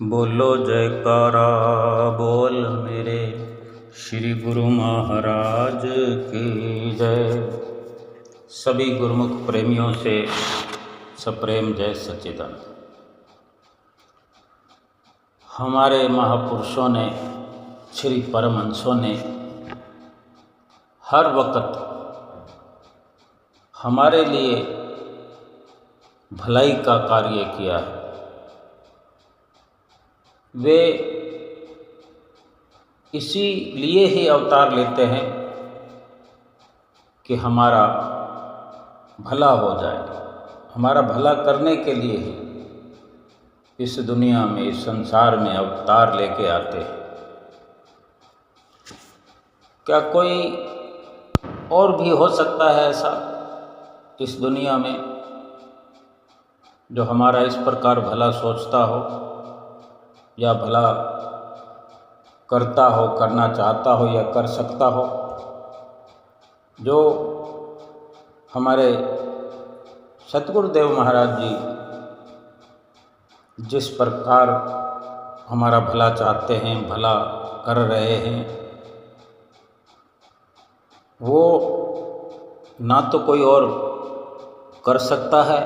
बोलो जयकारा बोल मेरे श्री गुरु महाराज की जय। सभी गुरुमुख प्रेमियों से सप्रेम जय सच्चिदानंद। हमारे महापुरुषों ने, श्री परमहंसों ने हर वक्त हमारे लिए भलाई का कार्य किया है। वे इसीलिए ही अवतार लेते हैं कि हमारा भला हो जाए। हमारा भला करने के लिए ही इस दुनिया में, इस संसार में अवतार लेके आते हैं। क्या कोई और भी हो सकता है ऐसा इस दुनिया में जो हमारा इस प्रकार भला सोचता हो या भला करता हो, करना चाहता हो या कर सकता हो? जो हमारे सतगुरुदेव महाराज जी जिस प्रकार हमारा भला चाहते हैं, भला कर रहे हैं, वो ना तो कोई और कर सकता है,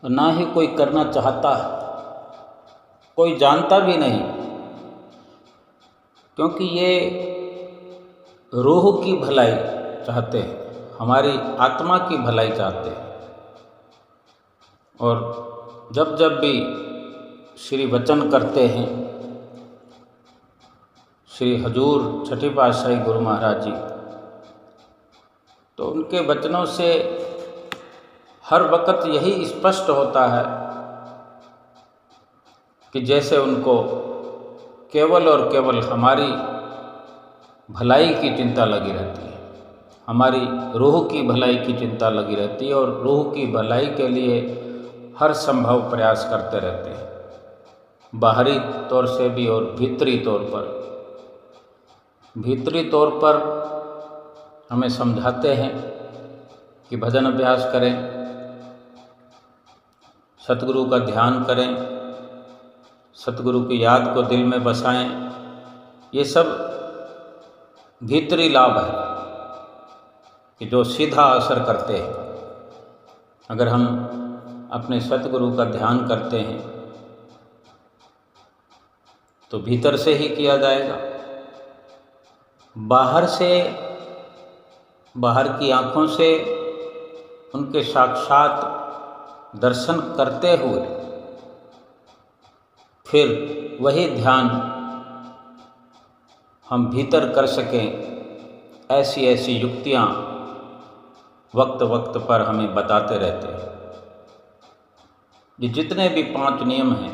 ना ही कोई करना चाहता है, कोई जानता भी नहीं। क्योंकि ये रूह की भलाई चाहते हैं, हमारी आत्मा की भलाई चाहते हैं। और जब जब भी श्री वचन करते हैं श्री हजूर छठी पातशाही गुरु महाराज जी, तो उनके वचनों से हर वक्त यही स्पष्ट होता है कि जैसे उनको केवल और केवल हमारी भलाई की चिंता लगी रहती है, हमारी रूह की भलाई की चिंता लगी रहती है, और रूह की भलाई के लिए हर संभव प्रयास करते रहते हैं, बाहरी तौर से भी और भीतरी तौर पर। भीतरी तौर पर हमें समझाते हैं कि भजन अभ्यास करें, सतगुरु का ध्यान करें, सतगुरु की याद को दिल में बसाएं। ये सब भीतरी लाभ है कि जो सीधा असर करते हैं। अगर हम अपने सतगुरु का ध्यान करते हैं तो भीतर से ही किया जाएगा। बाहर से, बाहर की आँखों से उनके साक्षात दर्शन करते हुए फिर वही ध्यान हम भीतर कर सकें, ऐसी ऐसी युक्तियाँ वक्त वक्त पर हमें बताते रहते हैं। ये जितने भी 5 नियम हैं,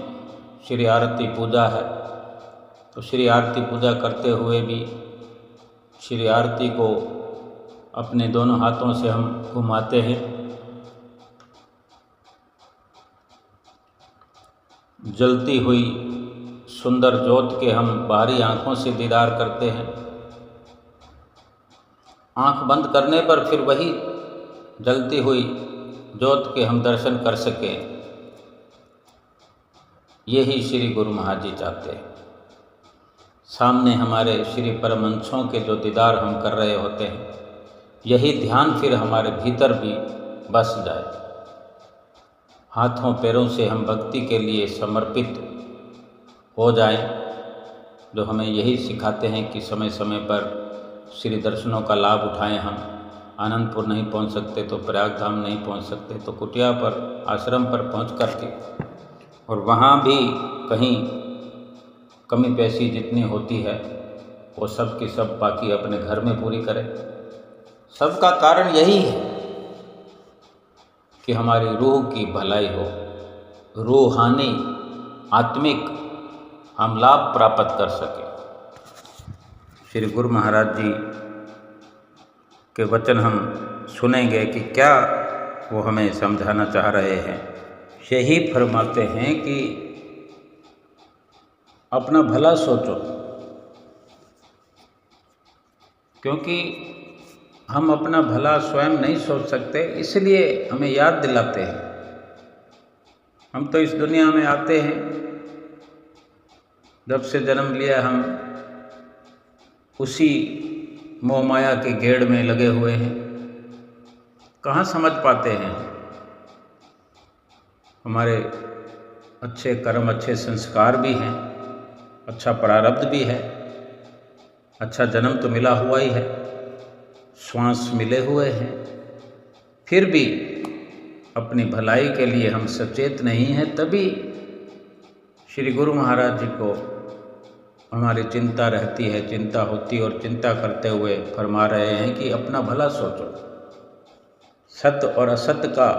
श्री आरती पूजा है तो श्री आरती पूजा करते हुए भी श्री आरती को अपने दोनों हाथों से हम घुमाते हैं। जलती हुई सुंदर ज्योत के हम बाहरी आँखों से दीदार करते हैं। आँख बंद करने पर फिर वही जलती हुई ज्योत के हम दर्शन कर सकें, यही श्री गुरु महाराज जी चाहते हैं। सामने हमारे श्री परमहंसों के जो दीदार हम कर रहे होते हैं, यही ध्यान फिर हमारे भीतर भी बस जाए। हाथों पैरों से हम भक्ति के लिए समर्पित हो जाएं, जो हमें यही सिखाते हैं कि समय समय पर श्री दर्शनों का लाभ उठाएं। हम आनंदपुर नहीं पहुंच सकते तो प्रयाग धाम नहीं पहुंच सकते तो कुटिया पर, आश्रम पर पहुंच करके, और वहाँ भी कहीं कमी पेशी जितनी होती है वो सब की सब बाकी अपने घर में पूरी करें। सबका कारण यही है कि हमारी रूह की भलाई हो, रूहानी आत्मिक हम लाभ प्राप्त कर सकें। श्री गुरु महाराज जी के वचन हम सुनेंगे कि क्या वो हमें समझाना चाह रहे हैं। यही फरमाते हैं कि अपना भला सोचो, क्योंकि हम अपना भला स्वयं नहीं सोच सकते, इसलिए हमें याद दिलाते हैं। हम तो इस दुनिया में आते हैं जब से जन्म लिया हम उसी मोह माया के गेड़ में लगे हुए हैं। कहाँ समझ पाते हैं हमारे अच्छे कर्म, अच्छे संस्कार भी हैं, अच्छा प्रारब्ध भी है, अच्छा जन्म तो मिला हुआ ही है, श्वास मिले हुए हैं, फिर भी अपनी भलाई के लिए हम सचेत नहीं हैं। तभी श्री गुरु महाराज जी को हमारी चिंता रहती है, चिंता होती, और चिंता करते हुए फरमा रहे हैं कि अपना भला सोचो, सत्य और असत्य का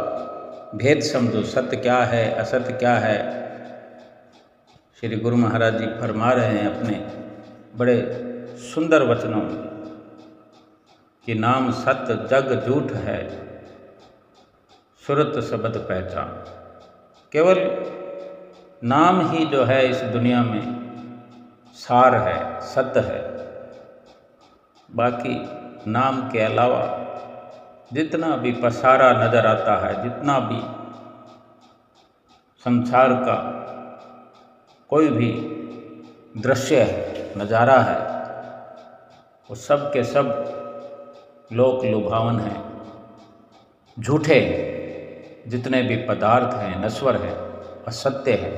भेद समझो, सत्य क्या है, असत्य क्या है। श्री गुरु महाराज जी फरमा रहे हैं अपने बड़े सुंदर वचनों में कि नाम सत्य जग झूठ है, सुरत शब्द पहचान। केवल नाम ही जो है इस दुनिया में सार है, सत्य है। बाकी नाम के अलावा जितना भी पसारा नज़र आता है, जितना भी संसार का कोई भी दृश्य है, नज़ारा है, वो सब के सब लोक लुभावन हैं, झूठे। जितने भी पदार्थ हैं नश्वर है, असत्य है।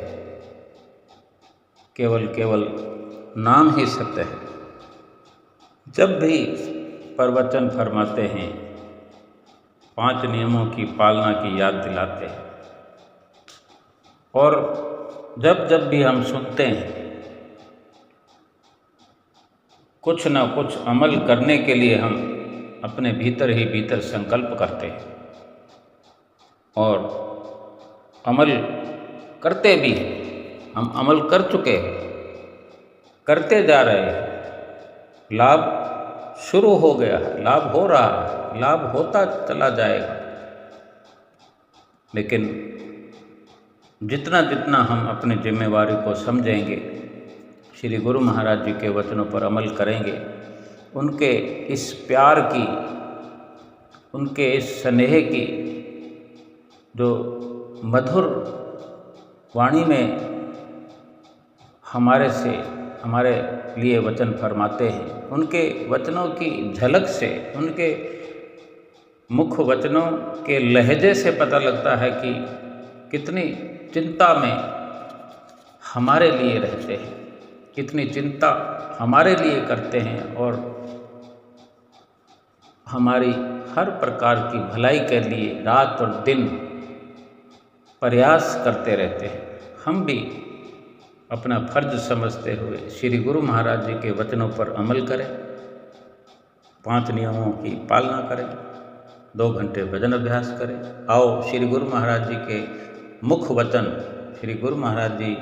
केवल नाम ही सत्य है। जब भी प्रवचन फरमाते हैं 5 नियमों की पालना की याद दिलाते हैं, और जब भी हम सुनते हैं कुछ न कुछ अमल करने के लिए हम अपने भीतर ही भीतर संकल्प करते हैं और अमल करते भी हैं। हम अमल कर चुके हैं, करते जा रहे हैं, लाभ शुरू हो गया है, लाभ हो रहा है, लाभ होता चला जाएगा। लेकिन जितना जितना हम अपनी जिम्मेवारी को समझेंगे, श्री गुरु महाराज जी के वचनों पर अमल करेंगे, उनके इस प्यार की, उनके इस स्नेह की जो मधुर वाणी में हमारे लिए वचन फरमाते हैं, उनके वचनों की झलक से, उनके मुख वचनों के लहजे से पता लगता है कि कितनी चिंता में हमारे लिए रहते हैं, कितनी चिंता हमारे लिए करते हैं और हमारी हर प्रकार की भलाई के लिए रात और दिन प्रयास करते रहते हैं। हम भी अपना फर्ज समझते हुए श्री गुरु महाराज जी के वचनों पर अमल करें, 5 नियमों की पालना करें, 2 घंटे भजन अभ्यास करें। आओ श्री गुरु महाराज जी के मुख वचन, श्री गुरु महाराज जी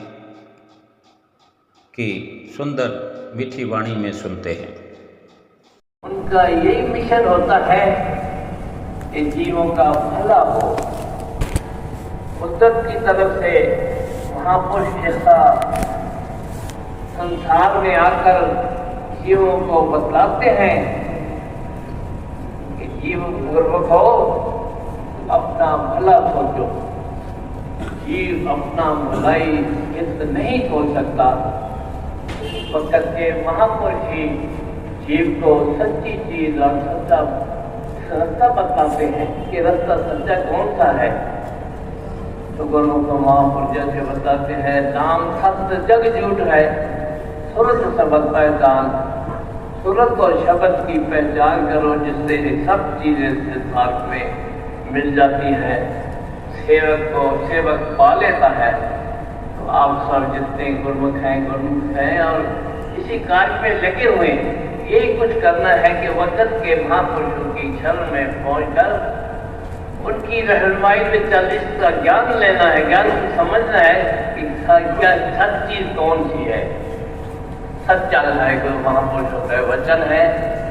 की सुंदर मीठी वाणी में सुनते हैं। उनका यही मिशन होता है कि जीवों का भला हो। कुदरत की तरफ से महापुरुष जैसा संसार में आकर जीवों को बतलाते हैं कि जीव पूर्वक हो, अपना भला सोचो। जीव अपना भलाई हित नहीं सोच सकता, वक्त के महापुरुष ही जीव को सच्ची चीज और सच्चा रास्ता बताते हैं कि रास्ता सच्चा कौन सा है। तो गुरु को महापुरुष जैसे बताते हैं, नाम सत्य जग झूठ है, सूरत शब्द पहचान। सूरत और शब्द की पहचान करो, जिससे सब चीजें संसार में मिल जाती है। सेवक को सेवक पा लेता है। तो आप सब जितने गुरुमुख हैं और इसी कार्य में लगे हुए हैं, यही कुछ करना है कि वचन के महापुरुषों की शरण में पहुंचकर उनकी रहनुमाई में चल, इसका ज्ञान लेना है, ज्ञान समझना है कि क्या सच चीज कौन सी है। सच्चा है जो महापुरुषों का वचन है,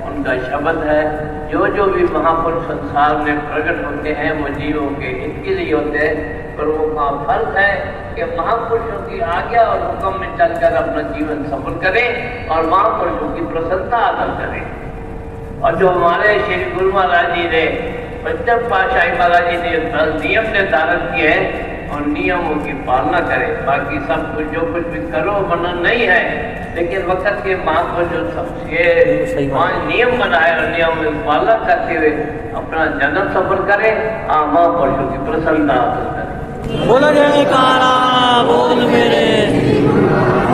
उनका शब्द है। जो भी महापुरुष संसार में प्रकट होते हैं वो जीवों के हित के लिए होते हैं। गुरुओं का फर्ज है कि महापुरुषों की आज्ञा और हुक्म में चलकर अपना जीवन सफल करें और महापुरुषों की प्रसन्नता हासिल करें। और जो हमारे श्री गुरु महाराज जी ने पंचम पातशाही महाराज जी ने नियम निर्धारित किए हैं और नियमों की पालना करें। बाकी सब कुछ जो कुछ भी करो मना नहीं है, लेकिन वक्त के महापुरुष जो सबसे 5 नियम बनाए और नियम में पालना करते हुए अपना जन्म सफल करें। महापुरुषों की प्रसन्नता हासिल करें। बोलो जयकारा बोल मेरे।